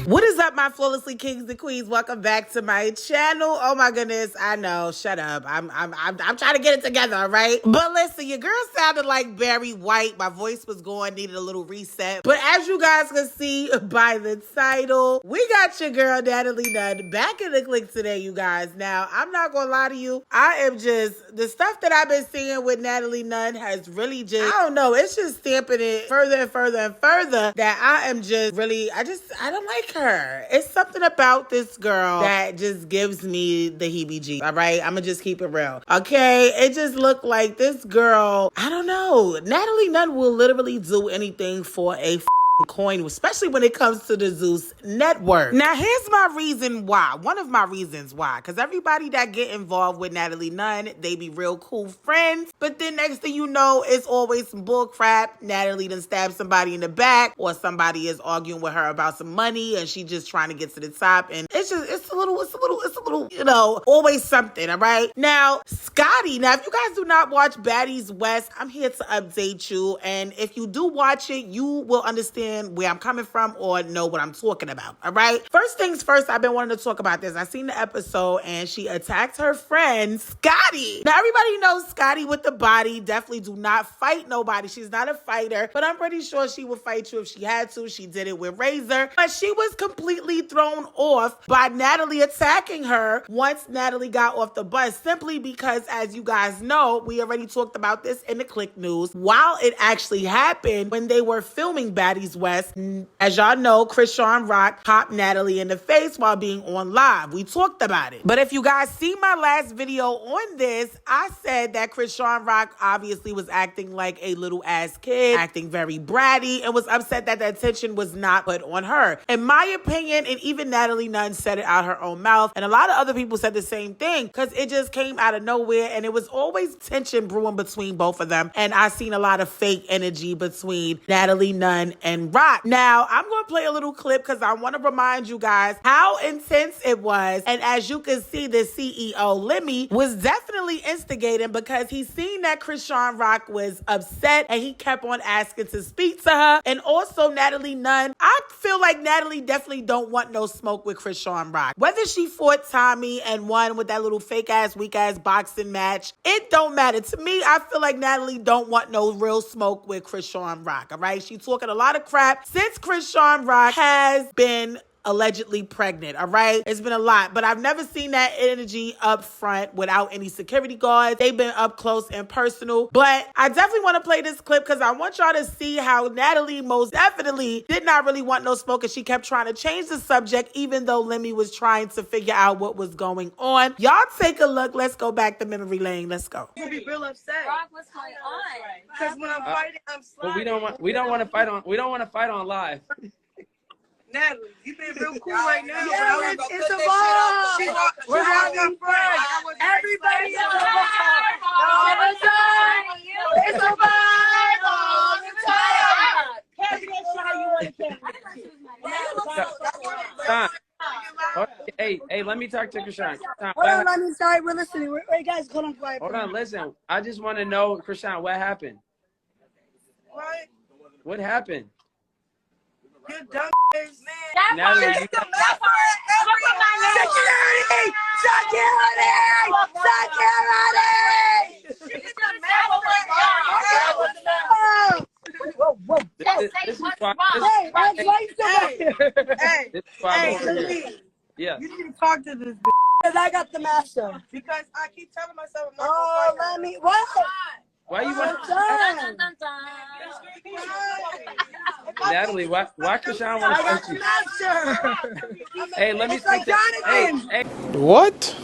What is up, my flawlessly kings and queens? Welcome back to my channel. Oh my goodness, I know. Shut up. I'm trying to get it together, all right? But listen, your girl sounded like Barry White. My voice was going, needed a little reset. But as you guys can see by the title, we got your girl NatalieNunn back in the click today, you guys. Now, I'm not gonna lie to you. I am just, the stuff that I've been seeing with NatalieNunn has really just, I don't know, it's just stamping it further and further and further that I am just really, I don't like her. It's something about this girl that just gives me the heebie-jeebies, all right? I'm gonna just keep it real, okay? It just looked like this girl, I don't know. NatalieNunn will literally do anything for a coin, especially when it comes to the ZEUS network. Now, here's my reason why. One of my reasons why. Because everybody that get involved with NatalieNunn, they be real cool friends. But then next thing you know, it's always some bull crap. Natalie done stabbed somebody in the back, or somebody is arguing with her about some money and she just trying to get to the top. And it's a little, you know, always something, all right? Now, Scotty, now if you guys do not watch Baddies West, I'm here to update you. And if you do watch it, you will understand where I'm coming from or know what I'm talking about, all right? First things first, I've been wanting to talk about this. I seen the episode and she attacked her friend, Scotty. Now, everybody knows Scotty with the body definitely do not fight nobody. She's not a fighter, but I'm pretty sure she would fight you if she had to. She did it with Razor, but she was completely thrown off by Natalie attacking her once Natalie got off the bus, simply because, as you guys know, we already talked about this in the Click News, while it actually happened when they were filming Baddies West, as y'all know, ChriseanRock popped Natalie in the face while being on live. We talked about it. But if you guys see my last video on this, I said that ChriseanRock obviously was acting like a little ass kid, acting very bratty, and was upset that the attention was not put on her. In my opinion, and even NatalieNunn said it out her own mouth, and a lot of other people said the same thing, because it just came out of nowhere, and it was always tension brewing between both of them. And I seen a lot of fake energy between NatalieNunn and Rock. Now, I'm going to play a little clip because I want to remind you guys how intense it was. And as you can see, the CEO, Lemmy, was definitely instigating because he seen that ChriseanRock was upset and he kept on asking to speak to her. And also NatalieNunn, I feel like Natalie definitely don't want no smoke with ChriseanRock. Whether she fought Tommy and won with that little fake ass, weak ass boxing match, it don't matter. To me, I feel like Natalie don't want no real smoke with ChriseanRock, all right? She talking a lot of crap since ChriseanRock has been allegedly pregnant, all right? It's been a lot, but I've never seen that energy up front without any security guards. They've been up close and personal, but I definitely want to play this clip because I want y'all to see how Natalie most definitely did not really want no smoke, and she kept trying to change the subject even though Lemmy was trying to figure out what was going on. Y'all take a look. Let's go back to memory lane. Let's go. You'll be real upset. Rock, what's going on? Because when I'm fighting, I'm sliding. But we don't want to fight on live. Natalie, you being real cool right now. Yeah, it's a vibe. We're having fun. Everybody's It's a a vibe. all the time. It's a vibe all the time. Carry that shit how you want to carry it. Hey, let me talk to Chrisean. Hold on, I'm sorry, we're listening. Wait, guys, hold on, quiet. Hold on, listen. I just want to know, Chrisean, what happened? What? What happened? You dumb man. Natalie, Security! Yeah. You need to talk to this Because I got the master. because I keep telling myself I'm not Oh, let me. What? Why you want Done. Natalie? Why Chrisean want I to got fight the you? master. Hey, let me It's like speak to. Jonathan. Hey. What?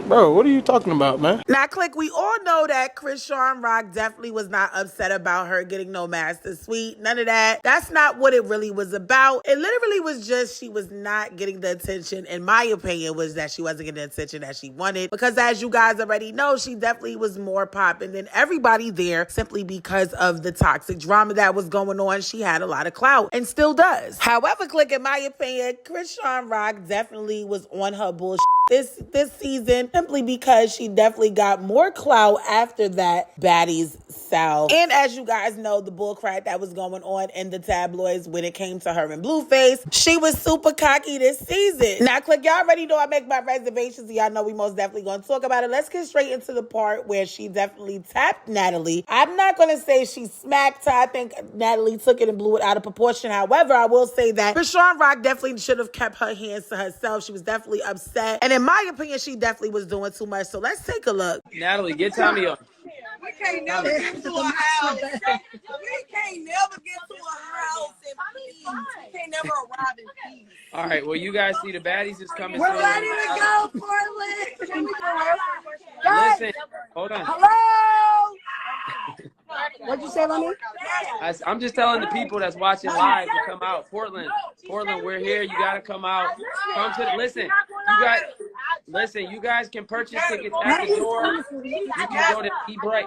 Bro, what are you talking about, man? Now, Click, we all know that ChriseanRock definitely was not upset about her getting no master suite. None of that. That's not what it really was about. It literally was just she was not getting the attention, in my opinion, was that she wasn't getting the attention that she wanted. Because as you guys already know, she definitely was more popping than everybody there simply because of the toxic drama that was going on. She had a lot of clout and still does. However, Click, in my opinion, ChriseanRock definitely was on her bullshit this season simply because she definitely got more clout after that Baddies South. And as you guys know, the bullcrap that was going on in the tabloids when it came to her and Blueface, she was super cocky this season. Now, click, y'all already know I make my reservations. Y'all know we most definitely going to talk about it. Let's get straight into the part where she definitely tapped Natalie. I'm not going to say she smacked her. I think Natalie took it and blew it out of proportion. However, I will say that ChriseanRock definitely should have kept her hands to herself. She was definitely upset. And in my opinion, she definitely was doing too much. So let's take a look. Natalie, get Tommy on. We can't never get to a house. We can't never get to a house in peace. We can't never arrive in peace. All right, well, you guys see the Baddies is coming We're soon. ready to go, Portland. Can we go? Listen, hold on. Hello? What'd you say, Lenny? I'm just telling the people that's watching live to come out. Portland, we're here. You got to come out. Come to the, listen, you guys can purchase tickets at the door. You can go to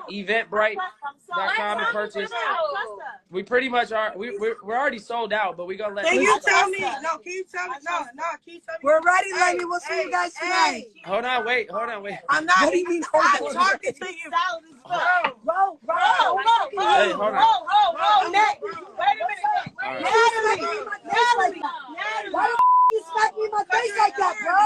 eventbrite.com and purchase. We pretty much are, we're already sold out, but we're going to let Can you tell me? No, can you tell me? No, can you tell me? We're ready, Lenny. We'll see you guys tonight. Hold on, wait. I'm not. What do you mean? I'm talking to you. Roll. Hey, hold on. Nick. Wait a minute. All right. Natalie. Why the you smack me in my face like that, bro?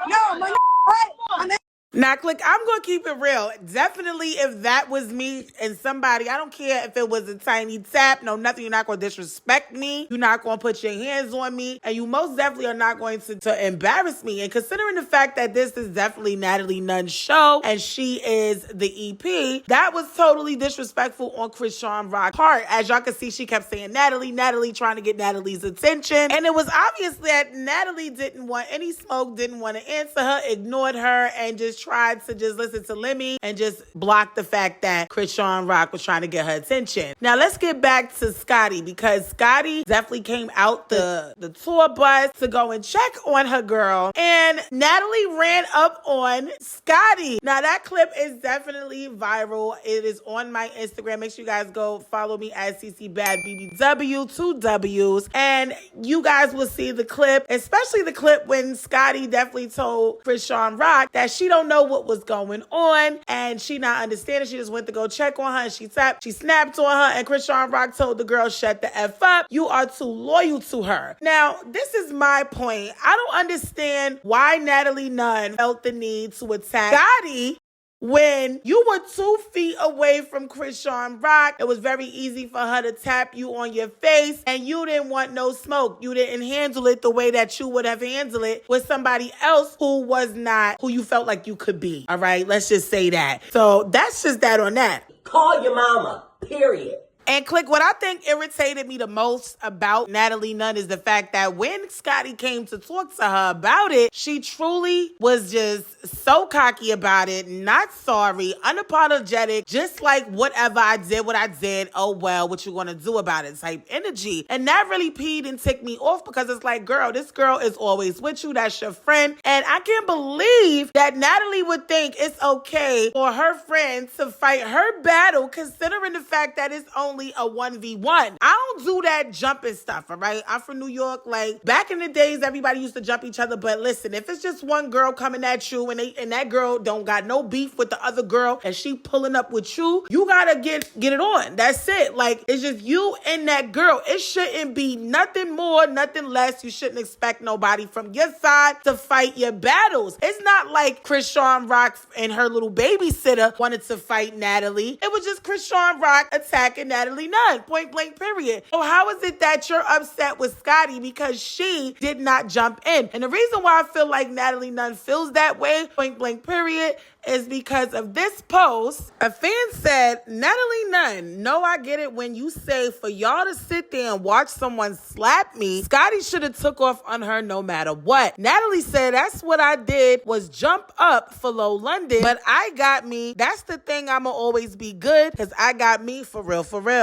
No, my what? Now, click, I'm going to keep it real. Definitely, if that was me and somebody, I don't care if it was a tiny tap, no, nothing, you're not going to disrespect me. You're not going to put your hands on me. And you most definitely are not going to embarrass me. And considering the fact that this is definitely NatalieNunn's show and she is the EP, that was totally disrespectful on ChriseanRock's part. As y'all can see, she kept saying Natalie, trying to get Natalie's attention. And it was obvious that Natalie didn't want any smoke, didn't want to answer her, ignored her, and just tried to just listen to Lemmy and just block the fact that ChriseanRock was trying to get her attention. Now let's get back to Scotty, because Scotty definitely came out the tour bus to go and check on her girl, and Natalie ran up on Scotty. Now that clip is definitely viral. It is on my Instagram. Make sure you guys go follow me at CCBadBBW, 2 W's, and you guys will see the clip, especially the clip when Scotty definitely told ChriseanRock that she don't know what was going on and she not understanding. She just went to go check on her and she snapped on her, and ChriseanRock told the girl, shut the F up. You are too loyal to her. Now, this is my point. I don't understand why NatalieNunn felt the need to attack Scotty when you were 2 feet away from ChriseanRock. It was very easy for her to tap you on your face, and you didn't want no smoke. You didn't handle it the way that you would have handled it with somebody else who was not who you felt like you could be. All right, let's just say that. So that's just that on that. Call your mama, period. And click, what I think irritated me the most about NatalieNunn is the fact that when Scotty came to talk to her about it, she truly was just so cocky about it, not sorry, unapologetic, just like whatever I did, what I did, oh well, what you gonna do about it type energy. And that really peed and ticked me off, because it's like, girl, this girl is always with you, that's your friend. And I can't believe that Natalie would think it's okay for her friend to fight her battle, considering the fact that it's only a 1v1. I don't do that jumping stuff, all right? I'm from New York. Like, back in the days, everybody used to jump each other. But listen, if it's just one girl coming at you and that girl don't got no beef with the other girl and she pulling up with you, you gotta get it on. That's it. Like, it's just you and that girl. It shouldn't be nothing more, nothing less. You shouldn't expect nobody from your side to fight your battles. It's not like ChriseanRock and her little babysitter wanted to fight Natalie. It was just ChriseanRock attacking Natalie Nunn, point blank, period. So how is it that you're upset with Scotty because she did not jump in? And the reason why I feel like NatalieNunn feels that way, point blank, period, is because of this post. A fan said, NatalieNunn, no, I get it when you say for y'all to sit there and watch someone slap me, Scotty should have took off on her no matter what. Natalie said, that's what I did was jump up for Low London, but I got me. That's the thing, I'ma always be good because I got me for real, for real.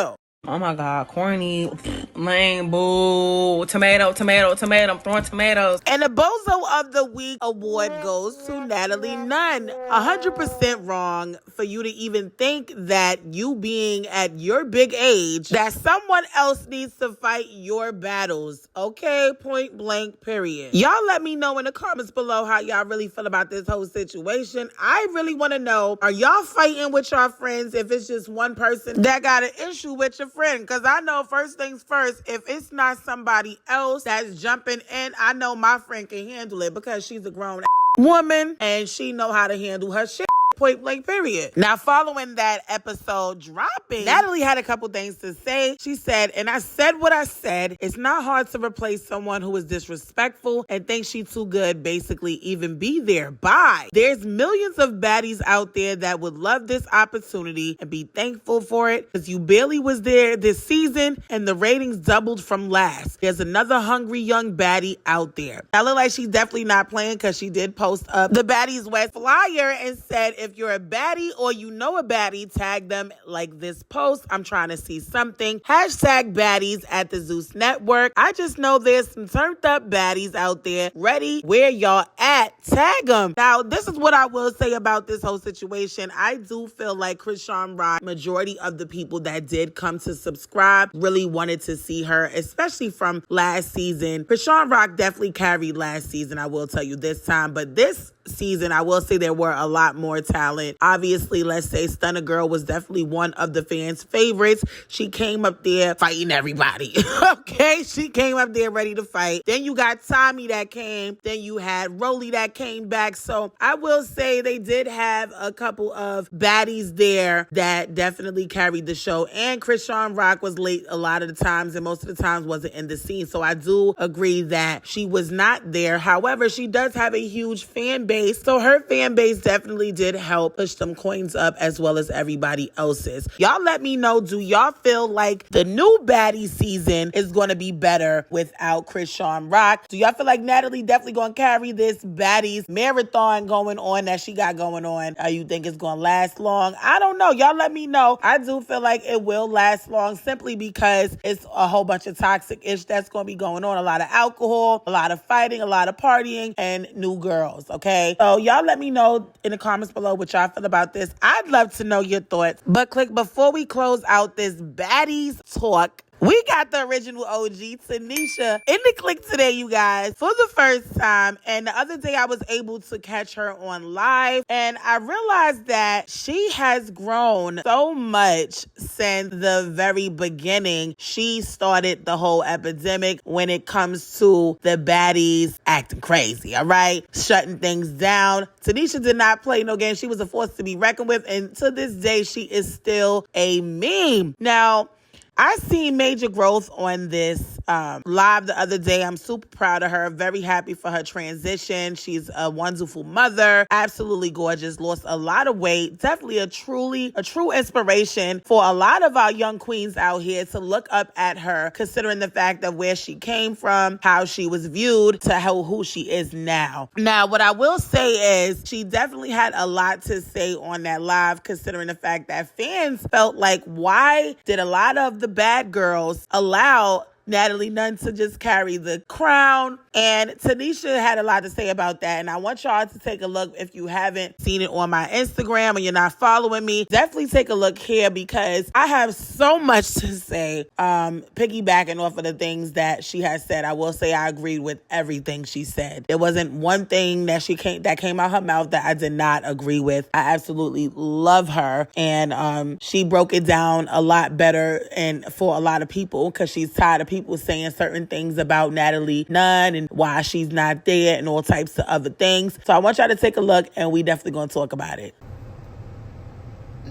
Oh my God, corny. Lame, boo. Tomato, tomato, tomato. I'm throwing tomatoes. And the Bozo of the Week award goes to NatalieNunn. 100% wrong for you to even think that you being at your big age, that someone else needs to fight your battles. Okay? Point blank, period. Y'all let me know in the comments below how y'all really feel about this whole situation. I really want to know, are y'all fighting with your friends if it's just one person that got an issue with your friend? Because I know first things first, if it's not somebody else that's jumping in, I know my friend can handle it because she's a grown woman and she know how to handle her shit. Point blank, period. Now, following that episode dropping, Natalie had a couple things to say. She said, and I said what I said, it's not hard to replace someone who is disrespectful and thinks she's too good, basically even be there. Bye. There's millions of baddies out there that would love this opportunity and be thankful for it because you barely was there this season and the ratings doubled from last. There's another hungry young baddie out there. I look like she's definitely not playing because she did post up the Baddies West flyer and said, if you're a baddie or you know a baddie, tag them like this post. I'm trying to see something. Hashtag baddies at the ZEUS network. I just know there's some turned up baddies out there ready. Where y'all at? Tag them. Now, this is what I will say about this whole situation. I do feel like ChriseanRock, majority of the people that did come to subscribe really wanted to see her, especially from last season. ChriseanRock definitely carried last season, I will tell you this time. But this season, I will say there were a lot more talent. Obviously, let's say Stunner Girl was definitely one of the fans' favorites. She came up there fighting everybody. Okay? She came up there ready to fight. Then you got Tommy that came. Then you had Rolly that came back. So I will say they did have a couple of baddies there that definitely carried the show. And ChriseanRock was late a lot of the times and most of the times wasn't in the scene. So I do agree that she was not there. However, she does have a huge fan base. So her fan base definitely did help push some coins up as well as everybody else's. Y'all let me know, do y'all feel like the new baddie season is going to be better without ChriseanRock? Do y'all feel like Natalie definitely going to carry this baddies marathon going on that she got going on? You think it's going to last long? I don't know. Y'all let me know. I do feel like it will last long simply because it's a whole bunch of toxic ish that's going to be going on. A lot of alcohol, a lot of fighting, a lot of partying, and new girls, okay? So y'all let me know in the comments below what y'all feel about this. I'd love to know your thoughts. But click before we close out this baddies talk. We got the original OG, Tanisha, in the click today, you guys, for the first time. And the other day I was able to catch her on live. And I realized that she has grown so much since the very beginning. She started the whole epidemic when it comes to the baddies acting crazy, all right? Shutting things down. Tanisha did not play no game. She was a force to be reckoned with. And to this day, she is still a meme. Now, I seen major growth on this live the other day. I'm super proud of her. Very happy for her transition. She's a wonderful mother. Absolutely gorgeous. Lost a lot of weight. Definitely a true inspiration for a lot of our young queens out here to look up at her, considering the fact of where she came from, how she was viewed, to who she is now. Now, what I will say is she definitely had a lot to say on that live, considering the fact that fans felt like, why did a lot of the bad girls allow NatalieNunn to just carry the crown? And Tanisha had a lot to say about that. And I want y'all to take a look. If you haven't seen it on my Instagram or you're not following me, definitely take a look here because I have so much to say. Piggybacking off of the things that she has said, I will say I agreed with everything she said. There wasn't one thing that came out her mouth that I did not agree with. I absolutely love her. And she broke it down a lot better and for a lot of people because she's tired of people saying certain things about NatalieNunn and why she's not there and all types of other things. So I want y'all to take a look and we definitely going to talk about it.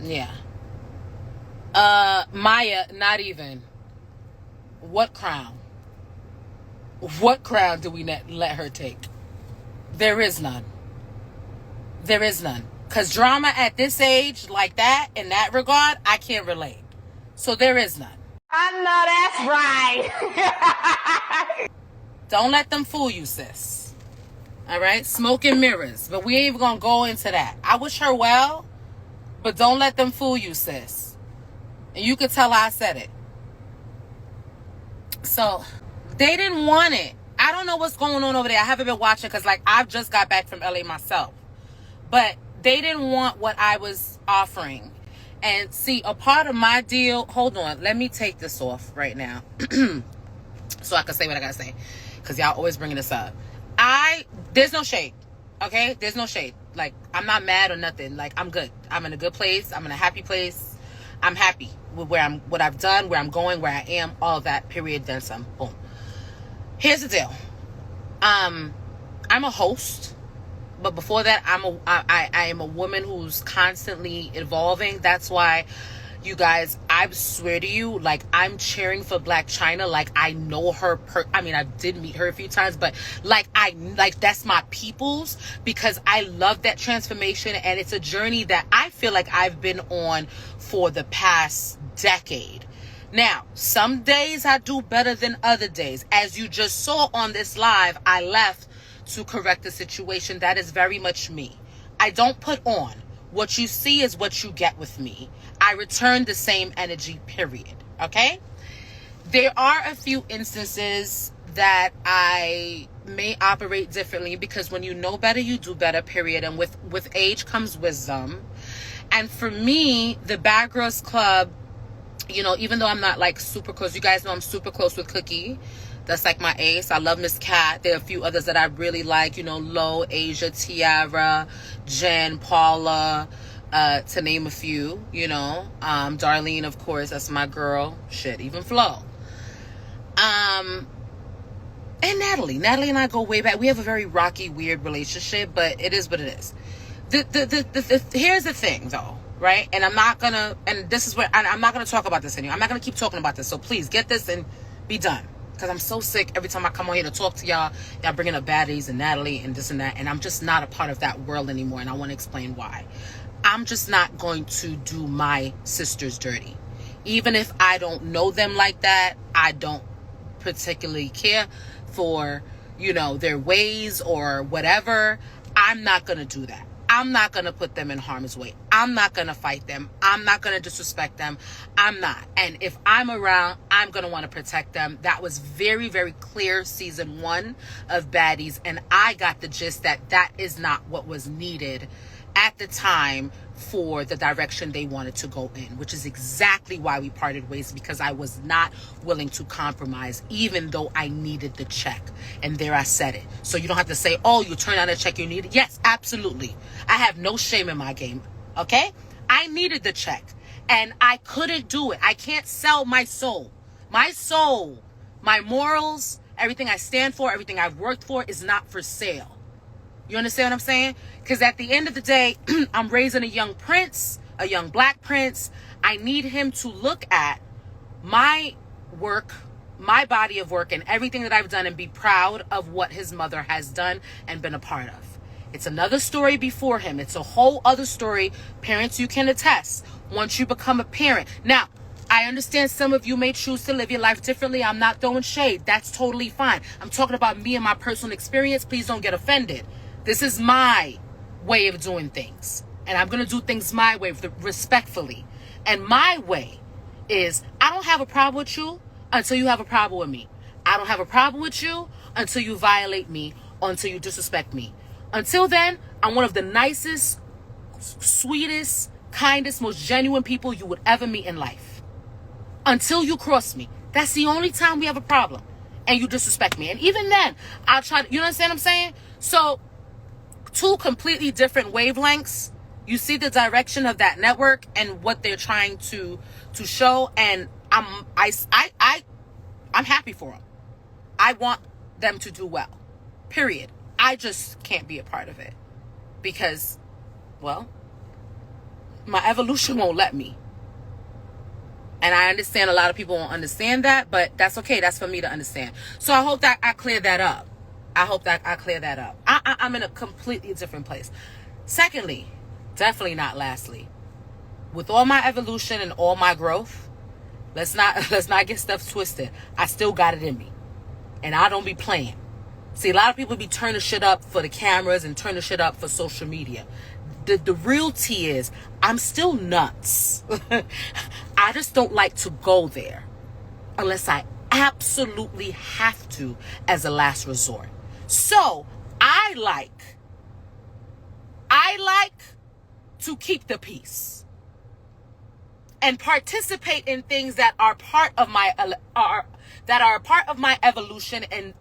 Yeah. Maya, not even. What crown? What crown do we let her take? There is none. There is none. Because drama at this age, like that, in that regard, I can't relate. So there is none. I know that's right. Don't let them fool you, sis. All right? Smoke and mirrors. But we ain't even going to go into that. I wish her well, but don't let them fool you, sis. And you could tell I said it. So they didn't want it. I don't know what's going on over there. I haven't been watching because, like, I've just got back from LA myself. But they didn't want what I was offering. And see, a part of my deal, hold on, let me take this off right now so I can say what I gotta say, because y'all always bringing this up. There's no shade, okay? There's no shade. Like, I'm not mad or nothing. Like, I'm good. I'm in a good place. I'm in a happy place. I'm happy with what I've done, where I'm going, where I am, all of that, period, then some, boom. Here's the deal. I'm a host. But before that, I am a woman who's constantly evolving. That's why, you guys, I swear to you, like, I'm cheering for BlacChyna. Like, I know her. I mean, I did meet her a few times, but like, that's my people's, because I love that transformation, and it's a journey that I feel like I've been on for the past decade. Now, some days I do better than other days. As you just saw on this live, I left to correct the situation. That is very much me. I don't put on. What you see is what you get with me. I return the same energy, period. Okay? There are a few instances that I may operate differently, because when you know better, you do better, period. And with age comes wisdom. And for me, the Bad Girls Club, you know, even though I'm not like super close, you guys know I'm super close with Cookie. That's like my ace. I love Miss Cat. There are a few others that I really like, you know, Lo, Asia, Tiara, Jen, Paula, to name a few, you know. Darlene, of course, that's my girl. Shit, even Flo. And Natalie. Natalie and I go way back. We have a very rocky, weird relationship, but it is what it is. Here's the thing, though, right? And I'm not gonna, and this is where, I'm not gonna talk about this anymore. I'm not gonna keep talking about this. So please get this and be done. Because I'm so sick every time I come on here to talk to y'all bringing up Baddies and Natalie and this and that, and I'm just not a part of that world anymore, and I want to explain why. I'm just not going to do my sisters dirty. Even if I don't know them like that, I don't particularly care for, you know, their ways or whatever. I'm not going to do that. I'm not going to put them in harm's way. I'm not going to fight them. I'm not going to disrespect them. I'm not. And if I'm around, I'm going to want to protect them. That was very, very clear season 1 of Baddies. And I got the gist that that is not what was needed at the time for the direction they wanted to go in, which is exactly why we parted ways, because I was not willing to compromise, even though I needed the check. And there I said it. So you don't have to say, oh, you turned down a check you needed. Yes, absolutely. I have no shame in my game. Okay? I needed the check and I couldn't do it. I can't sell my soul. My soul, my morals, everything I stand for, everything I've worked for is not for sale. You understand what I'm saying? Because at the end of the day, I'm raising a young prince, a young black prince. I need him to look at my work, my body of work, and everything that I've done, and be proud of what his mother has done and been a part of. It's another story before him. It's a whole other story. Parents, you can attest once you become a parent. Now, I understand some of you may choose to live your life differently. I'm not throwing shade. That's totally fine. I'm talking about me and my personal experience. Please don't get offended. This is my way of doing things. And I'm going to do things my way, respectfully. And my way is, I don't have a problem with you until you have a problem with me. I don't have a problem with you until you violate me or until you disrespect me. Until then, I'm one of the nicest, sweetest, kindest, most genuine people you would ever meet in life. Until you cross me. That's the only time we have a problem. And you disrespect me. And even then, I'll try to, you understand what I'm saying? So, two completely different wavelengths. You see the direction of that network and what they're trying to show, and I'm happy for them. I want them to do well. Period. I just can't be a part of it because, well, my evolution won't let me. And I understand a lot of people won't understand that, but that's okay. That's for me to understand. So I hope that I cleared that up. I'm in a completely different place. Secondly, definitely not lastly, with all my evolution and all my growth, let's not get stuff twisted. I still got it in me. And I don't be playing. See, a lot of people be turning shit up for the cameras and turning shit up for social media. The real tea is, I'm still nuts. I just don't like to go there unless I absolutely have to as a last resort. So I like to keep the peace and participate in things that are part of my evolution in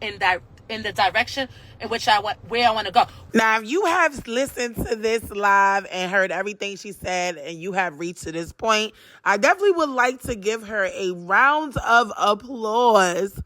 the direction in which where I want to go. Now, if you have listened to this live and heard everything she said and you have reached to this point, I definitely would like to give her a round of applause.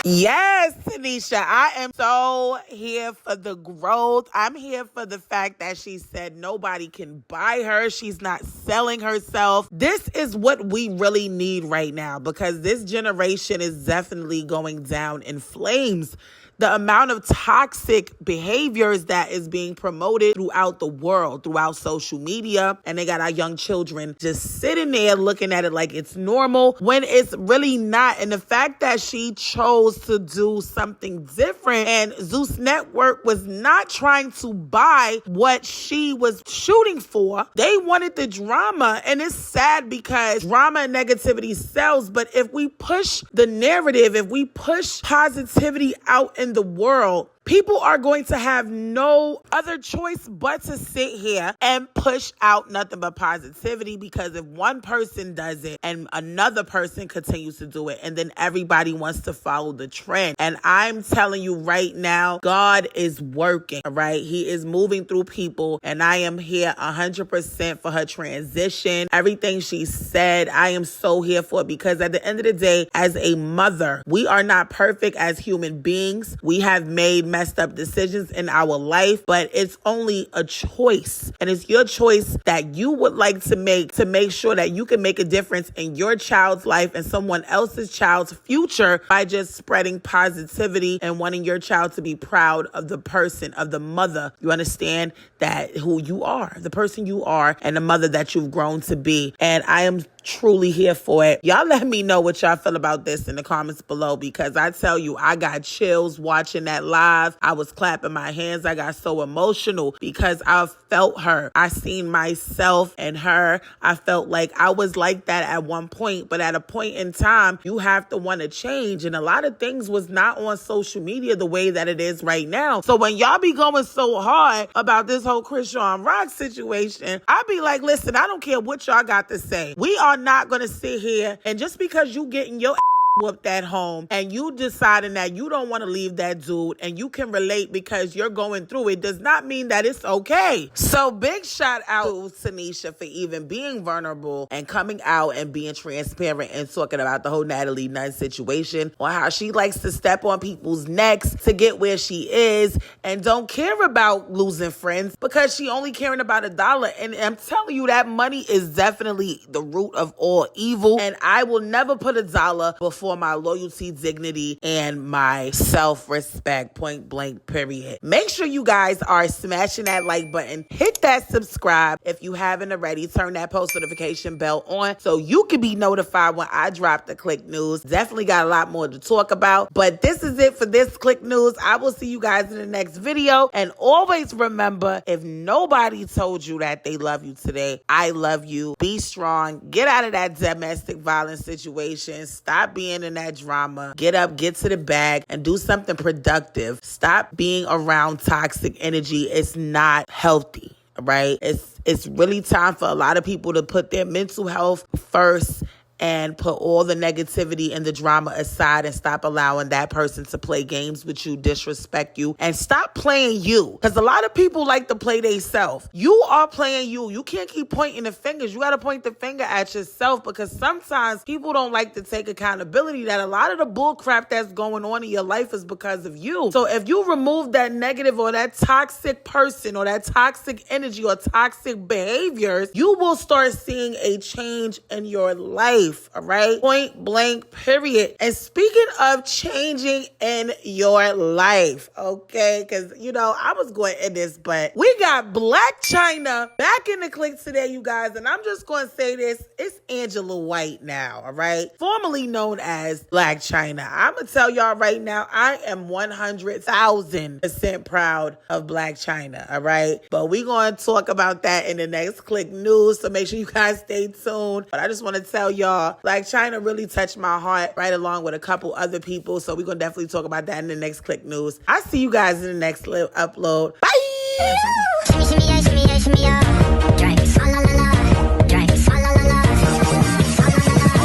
Yes, Tanisha, I am so here for the growth. I'm here for the fact that she said nobody can buy her. She's not selling herself. This is what we really need right now, because this generation is definitely going down in flames. The amount of toxic behaviors that is being promoted throughout the world, throughout social media, and they got our young children just sitting there looking at it like it's normal when it's really not. And the fact that she chose to do something different, and ZEUS Network was not trying to buy what she was shooting for. They wanted the drama, and it's sad because drama and negativity sells. But if we push the narrative, if we push positivity out in the world, people are going to have no other choice but to sit here and push out nothing but positivity, because if one person does it and another person continues to do it, and then everybody wants to follow the trend. And I'm telling you right now, God is working, all right? He is moving through people, and I am here 100% for her transition. Everything she said, I am so here for it, because at the end of the day, as a mother, we are not perfect as human beings. We have made messed up decisions in our life, but it's only a choice, and it's your choice that you would like to make sure that you can make a difference in your child's life and someone else's child's future by just spreading positivity and wanting your child to be proud of the person, of the mother. You understand that who you are, the person you are, and the mother that you've grown to be. And I am truly here for it. Y'all let me know what y'all feel about this in the comments below, because I tell you, I got chills watching that live. I was clapping my hands. I got so emotional because I felt her. I seen myself in her. I felt like I was like that at one point, but at a point in time, you have to want to change. And a lot of things was not on social media the way that it is right now. So when y'all be going so hard about this whole ChriseanRock situation, I be like, listen, I don't care what y'all got to say. We are not going to sit here, and just because you getting your whooped at home and you deciding that you don't want to leave that dude and you can relate because you're going through it, does not mean that it's okay. So big shout out to Tanisha for even being vulnerable and coming out and being transparent and talking about the whole NatalieNunn situation, or how she likes to step on people's necks to get where she is and don't care about losing friends because she only caring about $1. And I'm telling you, that money is definitely the root of all evil, and I will never put $1 before my loyalty, dignity, and my self-respect, point blank, period. Make sure you guys are smashing that like button, hit that subscribe if you haven't already, turn that post notification bell on so you can be notified when I drop the Click News. Definitely got a lot more to talk about, but this is it for this Click News. I will see you guys in the next video, and always remember, if nobody told you that they love you today, I love you. Be strong. Get out of that domestic violence situation. Stop being in that drama. Get up, get to the bag, and do something productive. Stop being around toxic energy. It's not healthy, right? It's really time for a lot of people to put their mental health first and put all the negativity and the drama aside, and stop allowing that person to play games with you, disrespect you, and stop playing you. Because a lot of people like to play themselves. You are playing you. You can't keep pointing the fingers. You got to point the finger at yourself, because sometimes people don't like to take accountability that a lot of the bull crap that's going on in your life is because of you. So if you remove that negative or that toxic person or that toxic energy or toxic behaviors, you will start seeing a change in your life. All right? Point blank, period. And speaking of changing in your life, okay? Because, I was going to end this, but we got BlacChyna back in the click today, you guys. And I'm just going to say this. It's Angela White now, all right? Formerly known as BlacChyna. I'm going to tell y'all right now, I am 100,000% proud of BlacChyna, all right? But we're going to talk about that in the next Click News, so make sure you guys stay tuned. But I just want to tell y'all, y'all. BlacChyna really touched my heart right along with a couple other people. So we're going to definitely talk about that in the next Click News. I'll see you guys in the next upload. Bye!